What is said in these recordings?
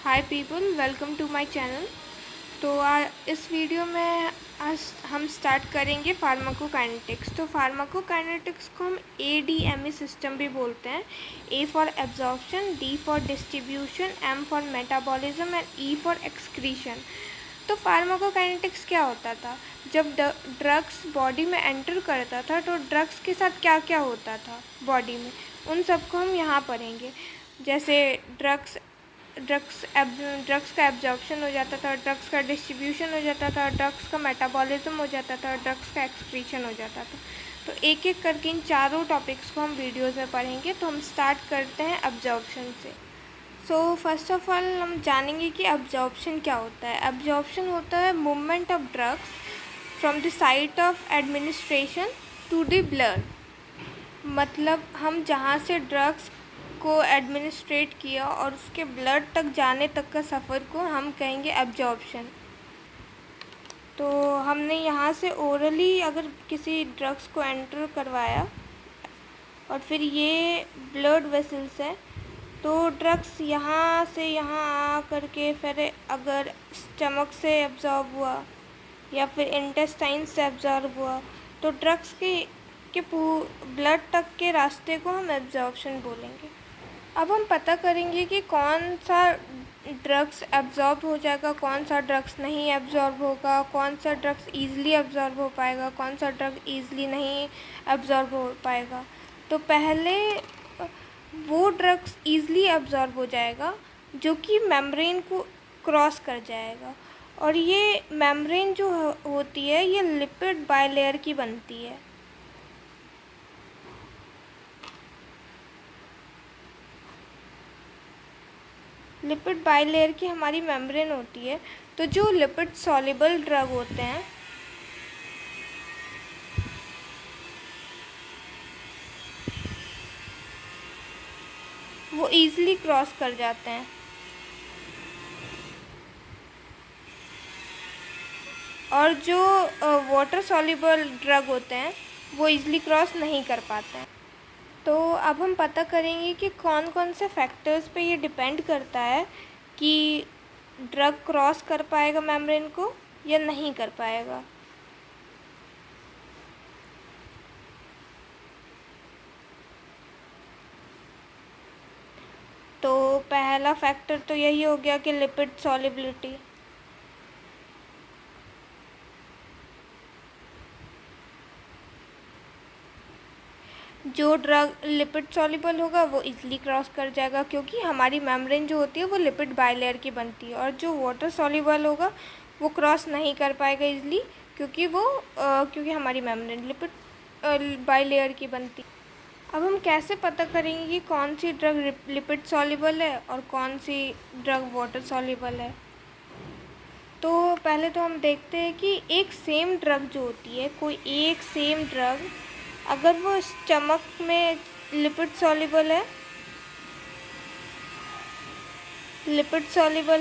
Hi people, welcome to my channel. तो इस video में आज हम स्टार्ट करेंगे फार्माकोकाइनेटिक्स। तो फार्माकोकाइनेटिक्स को हम ADME सिस्टम भी बोलते हैं। A for absorption, D for distribution, M for metabolism and E for excretion. तो फार्माकोकाइनेटिक्स क्या होता था? जब ड्रग्स बॉडी में एंटर करता था तो ड्रग्स के साथ क्या क्या होता था बॉडी में, उन सबको हम यहाँ पढ़ेंगे। जैसे ड्रग्स का एब्जॉर्प्शन हो जाता था, ड्रग्स का डिस्ट्रीब्यूशन हो जाता था, ड्रग्स का मेटाबॉलिज्म हो जाता था, ड्रग्स का एक्सक्रीशन हो जाता था। तो एक एक करके इन चारों टॉपिक्स को हम वीडियोज़ में पढ़ेंगे। तो हम स्टार्ट करते हैं एब्जॉर्प्शन से। सो फर्स्ट ऑफ ऑल हम जानेंगे कि एब्जॉर्प्शन क्या होता है। एब्जॉर्प्शन होता है movement of drugs from the site of administration to the blood. मतलब हम जहाँ से ड्रग्स को एडमिनिस्ट्रेट किया और उसके ब्लड तक जाने तक का सफ़र को हम कहेंगे एब्जॉर्प्शन। तो हमने यहाँ से ओरली अगर किसी ड्रग्स को एंटर करवाया और फिर ये ब्लड वेसल्स है, तो ड्रग्स यहाँ से यहाँ आ करके फिर अगर स्टमक से एब्जॉर्ब हुआ या फिर इंटेस्टाइन से एब्जॉर्ब हुआ, तो ड्रग्स के ब्लड तक के रास्ते को हम एब्जॉर्प्शन बोलेंगे। अब हम पता करेंगे कि कौन सा ड्रग्स एब्जॉर्ब हो जाएगा, कौन सा ड्रग्स नहीं एब्जॉर्ब होगा, कौन सा ड्रग्स ईज़िली एब्जॉर्ब हो पाएगा, कौन सा ड्रग ईज़िली नहीं एब्जॉर्ब हो पाएगा। तो पहले वो ड्रग्स ईज़िली एब्जॉर्ब हो जाएगा जो कि मेम्ब्रेन को क्रॉस कर जाएगा। और ये मेम्ब्रेन जो होती है ये लिपिड बाइलेयर की बनती है। लिपिड बाइलेयर की हमारी मेम्ब्रेन होती है। तो जो लिपिड सॉल्युबल ड्रग होते हैं वो ईज़िली क्रॉस कर जाते हैं, और जो वाटर सॉल्युबल ड्रग होते हैं वो ईज़िली क्रॉस नहीं कर पाते हैं। तो अब हम पता करेंगे कि कौन कौन से फैक्टर्स पे ये डिपेंड करता है कि ड्रग क्रॉस कर पाएगा मेम्ब्रेन को या नहीं कर पाएगा। तो पहला फैक्टर तो यही हो गया कि लिपिड सॉल्युबिलिटी। जो ड्रग लिपिड सॉल्युबल होगा वो इजीली क्रॉस कर जाएगा, क्योंकि हमारी मेम्ब्रेन जो होती है वो लिपिड बाइलेयर की बनती है। और जो वाटर सॉल्युबल होगा वो क्रॉस नहीं कर पाएगा इजीली, क्योंकि हमारी मेम्ब्रेन लिपिड बाइलेयर की बनती है। अब हम कैसे पता करेंगे कि कौन सी ड्रग लिपिड सॉल्युबल है और कौन सी ड्रग वाटर सॉल्युबल है? तो पहले तो हम देखते हैं कि एक सेम ड्रग जो होती है, कोई एक सेम ड्रग अगर वो स्टमक में लिपिड सॉल्युबल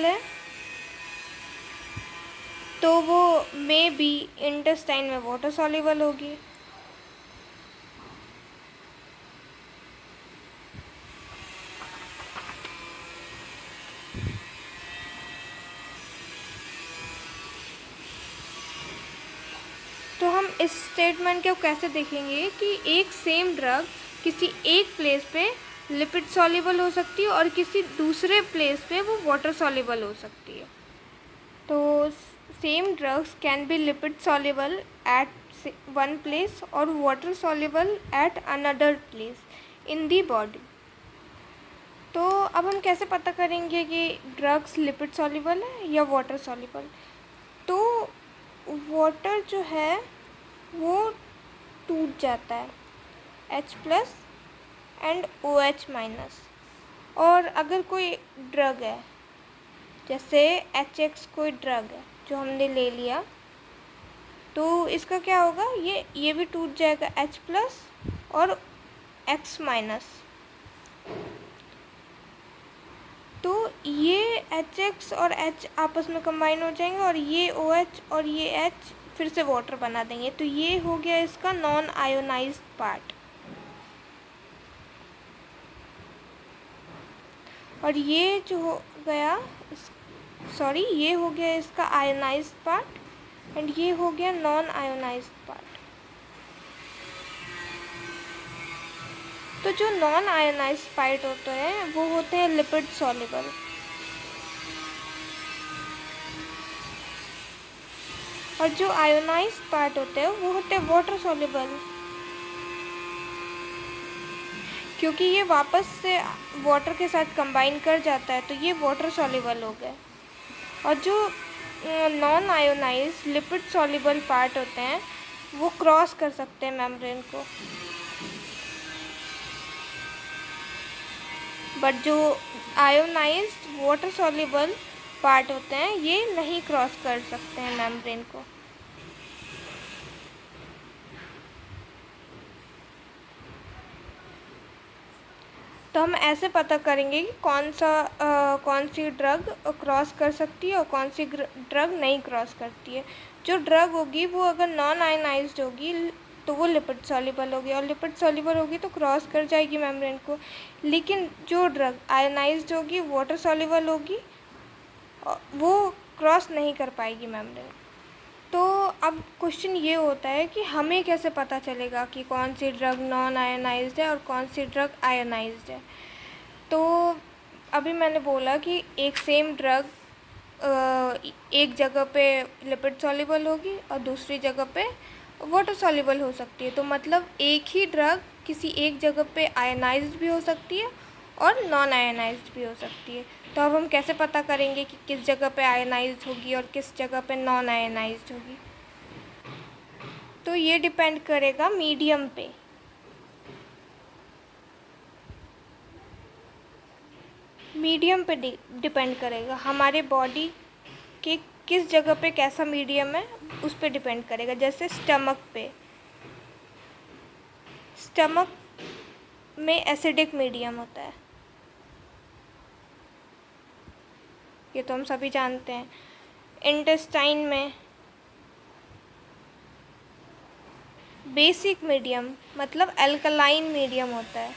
है तो वो मे बी इंटेस्टाइन में वाटर सॉल्युबल होगी। तो हम इस स्टेटमेंट को कैसे देखेंगे कि एक सेम ड्रग किसी एक प्लेस पे लिपिड सॉल्युबल हो सकती है और किसी दूसरे प्लेस पे वो वाटर सॉल्युबल हो सकती है। तो same drugs can be lipid soluble at one place और water soluble at another place in the body. तो अब हम कैसे पता करेंगे कि ड्रग्स लिपिड सॉल्युबल है या वाटर सॉल्युबल? तो वाटर जो है वो टूट जाता है H+ एंड OH-। और अगर कोई ड्रग है, जैसे HX कोई ड्रग है जो हमने ले लिया, तो इसका क्या होगा, ये भी टूट जाएगा H+ और X-। तो ये HX और H आपस में कंबाइन हो जाएंगे और ये OH और ये H फिर से वाटर बना देंगे। तो ये हो गया इसका नॉन आयोनाइज्ड पार्ट। और ये जो गया, सॉरी ये हो गया इसका आयोनाइज्ड पार्ट एंड ये हो गया नॉन आयोनाइज्ड पार्ट। तो जो नॉन आयोनाइज्ड पार्ट होते हैं वो होते हैं लिपिड सॉल्युबल, और जो आयोनाइज्ड पार्ट होते हैं वो होते हैं वाटर सॉल्युबल, क्योंकि ये वापस से वाटर के साथ कंबाइन कर जाता है तो ये वाटर सॉल्युबल हो गए। और जो non ionised lipid soluble part होते हैं वो क्रॉस कर सकते हैं मेम्ब्रेन को, बट जो आयोनाइज्ड वाटर सॉल्युबल पार्ट होते हैं ये नहीं क्रॉस कर सकते हैं मेम्ब्रेन को। तो हम ऐसे पता करेंगे कि कौन सी ड्रग क्रॉस कर सकती है और कौन सी ड्रग नहीं क्रॉस करती है। जो ड्रग होगी वो अगर नॉन आयनाइज्ड होगी तो वो लिपिड सॉल्युबल होगी, और लिपिड सॉल्युबल होगी तो क्रॉस कर जाएगी मेम्ब्रेन को। लेकिन जो ड्रग आयनाइज्ड होगी, वाटर सॉल्युबल होगी, वो क्रॉस नहीं कर पाएगी मेम्ब्रेन। तो अब क्वेश्चन ये होता है कि हमें कैसे पता चलेगा कि कौन सी ड्रग नॉन आयनाइज्ड है और कौन सी ड्रग आयनाइज्ड है। तो अभी मैंने बोला कि एक सेम ड्रग एक जगह पे लिपिड सॉल्युबल होगी और दूसरी जगह पे वाटर सॉल्युबल हो सकती है। तो मतलब एक ही ड्रग किसी एक जगह पे आयनाइज्ड भी हो सकती है और नॉन आयनाइज्ड भी हो सकती है। तो अब हम कैसे पता करेंगे कि किस जगह पे आयनाइज्ड होगी और किस जगह पे नॉन आयनाइज्ड होगी। तो ये डिपेंड करेगा मीडियम पे। मीडियम पे डिपेंड करेगा, हमारे बॉडी के किस जगह पे कैसा मीडियम है उस पे डिपेंड करेगा। जैसे स्टमक पे, स्टमक में एसिडिक मीडियम होता है, ये तो हम सभी जानते हैं। इंटेस्टाइन में बेसिक मीडियम मतलब अल्कलाइन मीडियम होता है।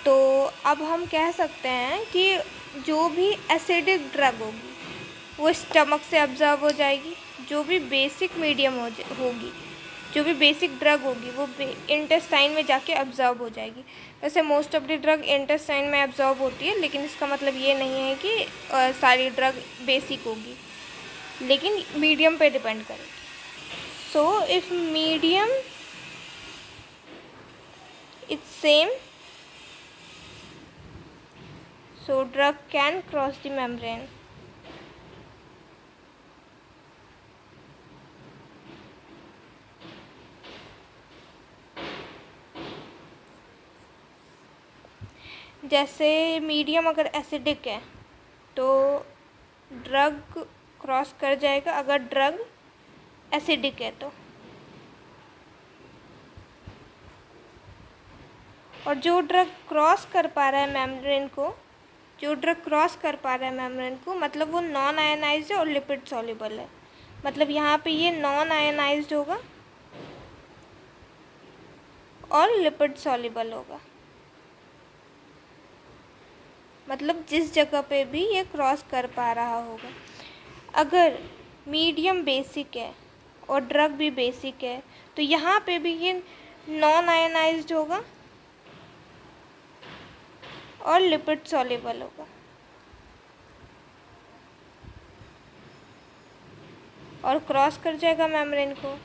तो अब हम कह सकते हैं कि जो भी एसिडिक ड्रग होगी वो स्टमक से अब्जॉर्ब हो जाएगी, जो भी बेसिक मीडियम होगी, जो भी बेसिक ड्रग होगी वो इंटेस्टाइन में जाके अब्जॉर्ब हो जाएगी। वैसे most of the drug intestine में अब्जॉर्ब होती है, लेकिन इसका मतलब ये नहीं है कि सारी ड्रग बेसिक होगी, लेकिन मीडियम पे डिपेंड करेगी। So if medium is same, so drug can cross the membrane. जैसे मीडियम अगर एसिडिक है तो ड्रग क्रॉस कर जाएगा अगर ड्रग एसिडिक है तो, और जो ड्रग क्रॉस कर पा रहा है मेम्ब्रेन को, जो ड्रग क्रॉस कर पा रहा है मेम्ब्रेन को मतलब वो नॉन आयनाइज्ड है और लिपिड सॉल्युबल है। मतलब यहाँ पे ये नॉन आयनाइज्ड होगा और लिपिड सॉल्युबल होगा। मतलब जिस जगह पे भी ये क्रॉस कर पा रहा होगा। अगर मीडियम बेसिक है और ड्रग भी बेसिक है तो यहाँ पे भी ये नॉन आयनाइज्ड होगा और लिपिड सॉल्युबल होगा, और क्रॉस कर जाएगा मेम्ब्रेन को।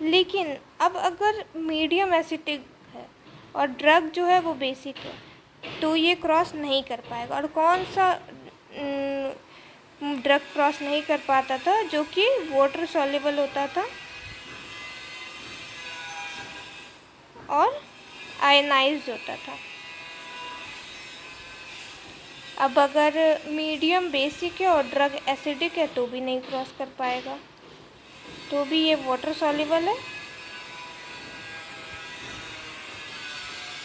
लेकिन अब अगर मीडियम एसिडिक है और ड्रग जो है वो बेसिक है तो ये क्रॉस नहीं कर पाएगा। और कौन सा ड्रग क्रॉस नहीं कर पाता था? जो कि वाटर सॉल्युबल होता था और आयनाइज्ड होता था। अब अगर मीडियम बेसिक है और ड्रग एसिडिक है तो भी नहीं क्रॉस कर पाएगा, तो भी ये वाटर सॉल्युबल है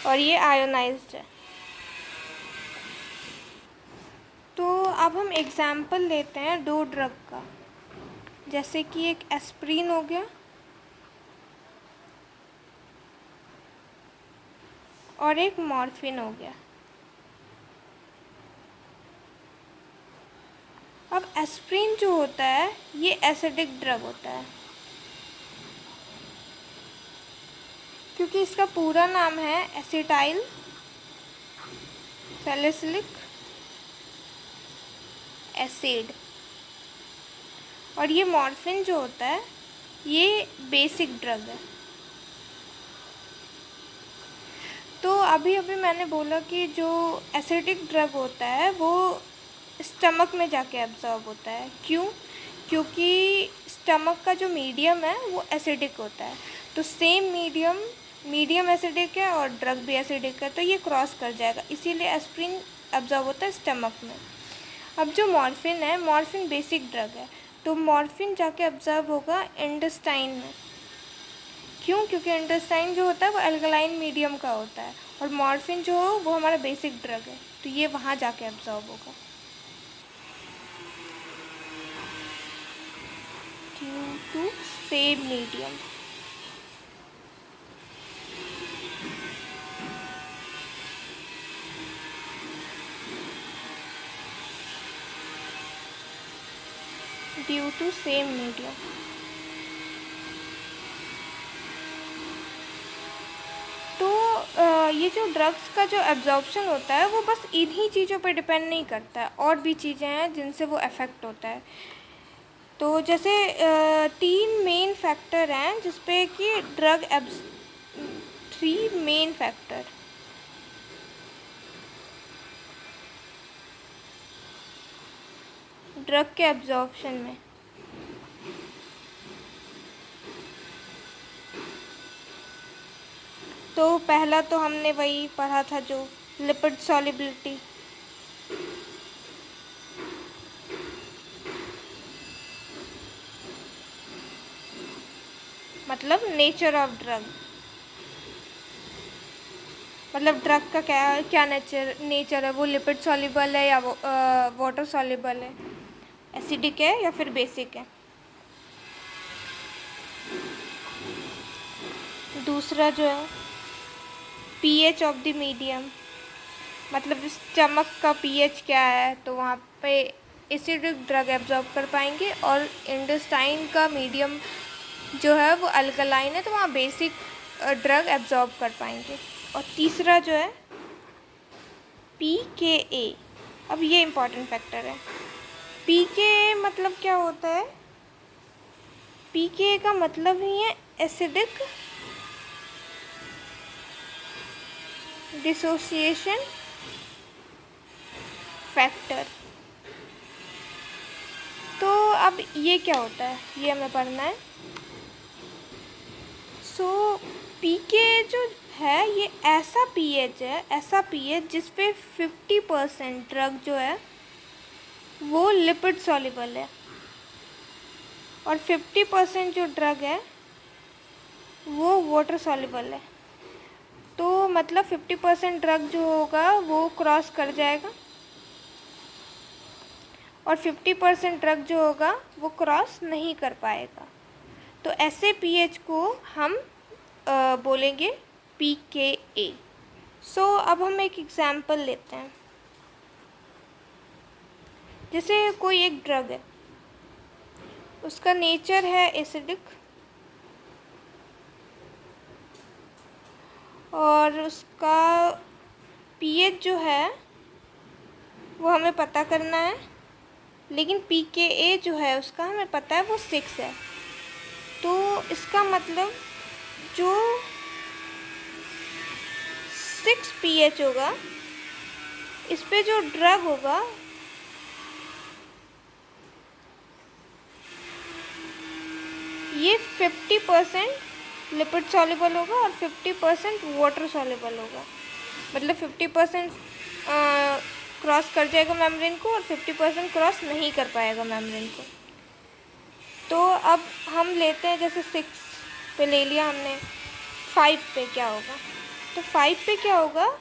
और ये आयोनाइज्ड है। तो अब हम एग्जाम्पल लेते हैं दो ड्रग का, जैसे कि एक एस्प्रिन हो गया और एक मॉर्फिन हो गया। अब एस्प्रिन जो होता है ये एसिडिक ड्रग होता है, क्योंकि इसका पूरा नाम है एसिटाइल सैलिसिलिक एसिड। और ये मॉर्फिन जो होता है ये बेसिक ड्रग है। तो अभी अभी मैंने बोला कि जो एसिडिक ड्रग होता है वो स्टमक में जाके एब्जॉर्ब होता है। क्यों? क्योंकि स्टमक का जो मीडियम है वो एसिडिक होता है। तो सेम मीडियम एसिडिक है और ड्रग भी एसिडिक है, तो ये क्रॉस कर जाएगा, इसीलिए एस्प्रिन एब्जॉर्ब होता है स्टमक में। अब जो मॉर्फिन है, मॉर्फिन बेसिक ड्रग है, तो मॉर्फिन जाके एब्जॉर्ब होगा इंटेस्टाइन में। क्यों? क्योंकि इंटेस्टाइन जो होता है वो अल्कलाइन मीडियम का होता है और मॉर्फिन जो हो वो हमारा बेसिक ड्रग है, तो ये वहाँ जाके एब्जॉर्ब होगा due to same medium. Due to same medium. तो ये जो ड्रग्स का जो एब्जॉर्प्शन होता है वो बस इन्हीं चीज़ों पर डिपेंड नहीं करता है, और भी चीज़ें हैं जिनसे वो अफेक्ट होता है। तो जैसे 3 मेन फैक्टर हैं जिसपे कि 3 मेन फैक्टर। ड्रग के एब्जॉर्प्शन में तो पहला तो हमने वही पढ़ा था जो लिपिड सॉल्युबिलिटी, मतलब नेचर ऑफ ड्रग, मतलब ड्रग का क्या नेचर है, वो लिपिड सॉल्युबल है या वाटर सॉल्युबल है, एसिडिक है या फिर बेसिक है। दूसरा जो है पीएच ऑफ द मीडियम, मतलब स्टमक का पीएच क्या है, तो वहाँ पे एसिडिक ड्रग एब्जॉर्ब कर पाएंगे, और इंटेस्टाइन का मीडियम जो है वो अल्कलाइन है, तो वहाँ बेसिक ड्रग एब्जॉर्ब कर पाएंगे। और तीसरा जो है पीकेए, अब ये इम्पॉर्टेंट फैक्टर है। पीकेए मतलब क्या होता है? पीकेए का मतलब ही है एसिडिक डिसोसिएशन फैक्टर। तो अब ये क्या होता है ये हमें पढ़ना है। सो पीके जो है ये ऐसा पीएच है, ऐसा पीएच जिस पे 50% ड्रग जो है वो लिपिड सॉल्युबल है और 50% जो ड्रग है वो वाटर सॉल्युबल है। तो मतलब 50% ड्रग जो होगा वो क्रॉस कर जाएगा और 50% ड्रग जो होगा वो क्रॉस नहीं कर पाएगा। तो ऐसे पीएच को हम बोलेंगे पीकेए। सो अब हम एक एग्जाम्पल लेते हैं। जैसे कोई एक ड्रग है, उसका नेचर है एसिडिक और उसका पीएच जो है वो हमें पता करना है, लेकिन पीकेए जो है उसका हमें पता है वो 6 है। तो इसका मतलब जो 6 पीएच होगा इस पे जो ड्रग होगा ये 50% लिपिड सॉल्युबल होगा और 50% वाटर सॉल्युबल होगा। मतलब 50% क्रॉस कर जाएगा मेम्ब्रेन को और 50% क्रॉस नहीं कर पाएगा मेम्ब्रेन को। तो अब हम लेते हैं, जैसे 6 पे ले लिया हमने, 5 पे क्या होगा? तो 5 पे क्या होगा?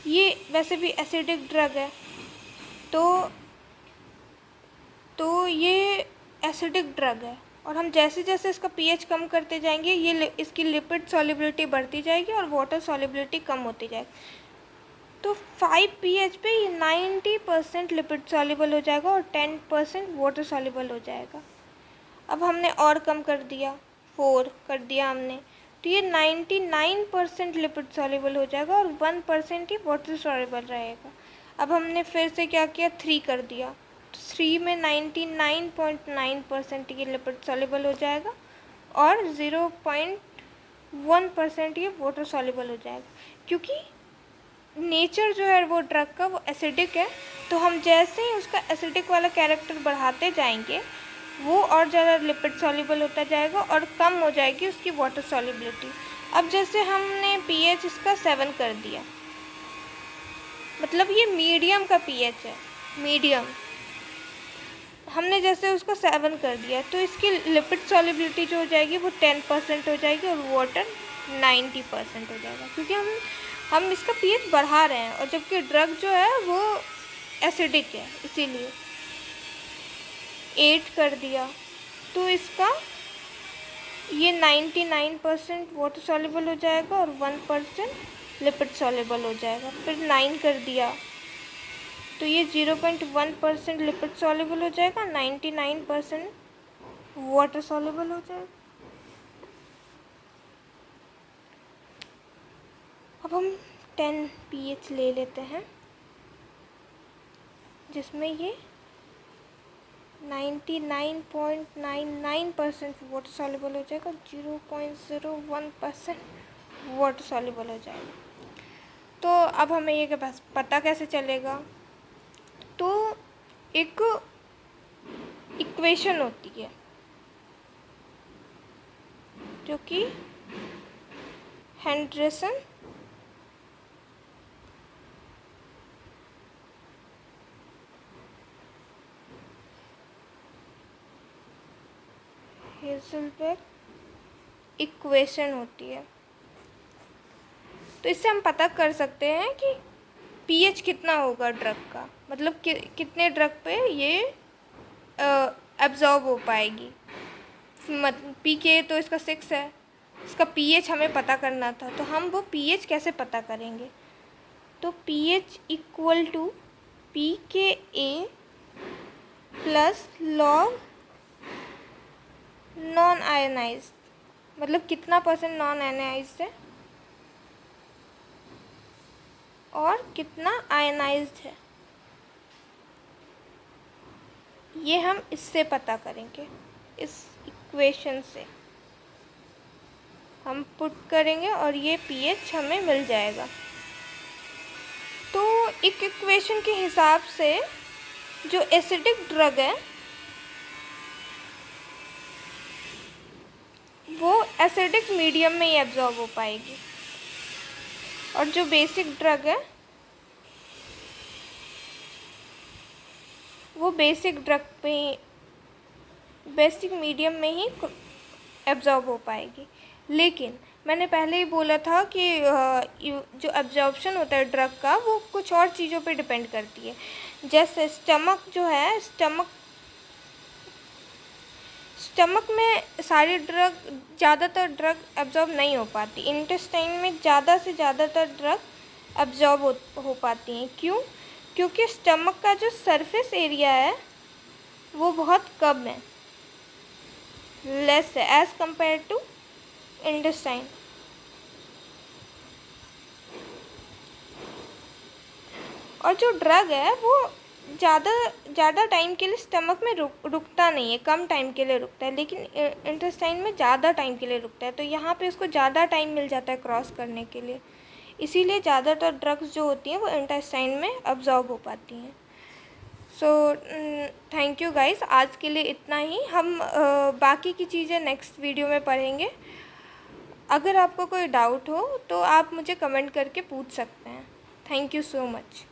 ये वैसे भी एसिडिक ड्रग है, तो ये एसिडिक ड्रग है और हम जैसे जैसे इसका पीएच कम करते जाएंगे ये इसकी लिपिड सॉल्युबिलिटी बढ़ती जाएगी और वाटर सॉल्युबिलिटी कम होती जाएगी। तो 5 pH पे ये 90% लिपिड सॉल्युबल हो जाएगा और 10% वाटर सॉल्युबल हो जाएगा। अब हमने और कम कर दिया, 4 कर दिया हमने, तो ये 99% लिपिड सॉल्युबल हो जाएगा और 1% ही वाटर सॉल्युबल रहेगा। अब हमने फिर से क्या किया, 3 कर दिया, तो 3 में 99.9% ये लिपिड सॉल्युबल हो जाएगा और 0.1% ये वाटर सॉल्युबल हो जाएगा। क्योंकि नेचर जो है वो ड्रग का वो एसिडिक है, तो हम जैसे ही उसका एसिडिक वाला कैरेक्टर बढ़ाते जाएंगे वो और ज़्यादा लिपिड सॉल्युबल होता जाएगा और कम हो जाएगी उसकी वाटर सॉल्युबिलिटी। अब जैसे हमने पीएच इसका 7 कर दिया, मतलब ये मीडियम का पीएच है, मीडियम। हमने जैसे उसको 7 कर दिया तो इसकी लिपिड सॉल्युबिलिटी जो हो जाएगी वो 10% हो जाएगी और वाटर 90% हो जाएगा, क्योंकि हम इसका पीएच बढ़ा रहे हैं और जबकि ड्रग जो है वो एसिडिक है, इसीलिए 8 कर दिया तो इसका ये 99% वाटर सॉल्युबल हो जाएगा और 1% लिपिड सॉल्युबल हो जाएगा। फिर 9 कर दिया तो ये 0.1% लिपिड सॉल्युबल हो जाएगा, 99% वाटर सॉल्युबल हो जाएगा। अब हम 10 pH ले लेते हैं जिसमें ये 99.99% वाटर सॉल्युबल हो जाएगा, 0.01% वाटर सॉल्युबल हो जाएगा। तो अब हमें ये पता कैसे चलेगा, तो एक इक्वेशन होती है जो कि हेंड्रिसन हेज़लबर्ग इक्वेशन होती है। तो इससे हम पता कर सकते हैं कि पीएच कितना होगा ड्रग का, मतलब कितने ड्रग पे ये एब्जॉर्ब हो पाएगी। पीके तो इसका 6 है, इसका पीएच हमें पता करना था, तो हम वो पीएच कैसे पता करेंगे, तो pH equal to pKa plus log non ionised, मतलब कितना परसेंट नॉन आयनाइज्ड है और कितना आयनाइज्ड है, ये हम इससे पता करेंगे। इस इक्वेशन से हम पुट करेंगे और ये पीएच हमें मिल जाएगा। तो एक इक्वेशन के हिसाब से जो एसिडिक ड्रग है वो एसिडिक मीडियम में ही एब्जॉर्ब हो पाएगी और जो बेसिक ड्रग है वो बेसिक मीडियम में ही एब्जॉर्ब हो पाएगी। लेकिन मैंने पहले ही बोला था कि जो एब्जॉर्प्शन होता है ड्रग का वो कुछ और चीज़ों पे डिपेंड करती है। जैसे स्टमक जो है, स्टमक में सारी ज़्यादातर ड्रग एब्जॉर्ब नहीं हो पाती। इंटेस्टाइन में ज़्यादा से ज़्यादातर ड्रग एब्जॉर्ब हो पाती हैं। क्यों? क्योंकि स्टमक का जो सरफेस एरिया है वो बहुत कम है, लेस है एज़ कंपेयर टू इंटेस्टाइन। और जो ड्रग है वो ज़्यादा टाइम के लिए स्टमक में रुकता नहीं है, कम टाइम के लिए रुकता है, लेकिन इंटेस्टाइन में ज़्यादा टाइम के लिए रुकता है। तो यहाँ पे उसको ज़्यादा टाइम मिल जाता है क्रॉस करने के लिए, इसीलिए ज़्यादातर ड्रग्स जो होती हैं वो इंटेस्टाइन में अब्जॉर्ब हो पाती हैं। सो थैंक यू गाइस, आज के लिए इतना ही। हम बाकी की चीज़ें नेक्स्ट वीडियो में पढ़ेंगे। अगर आपको कोई डाउट हो तो आप मुझे कमेंट करके पूछ सकते हैं। Thank you so much.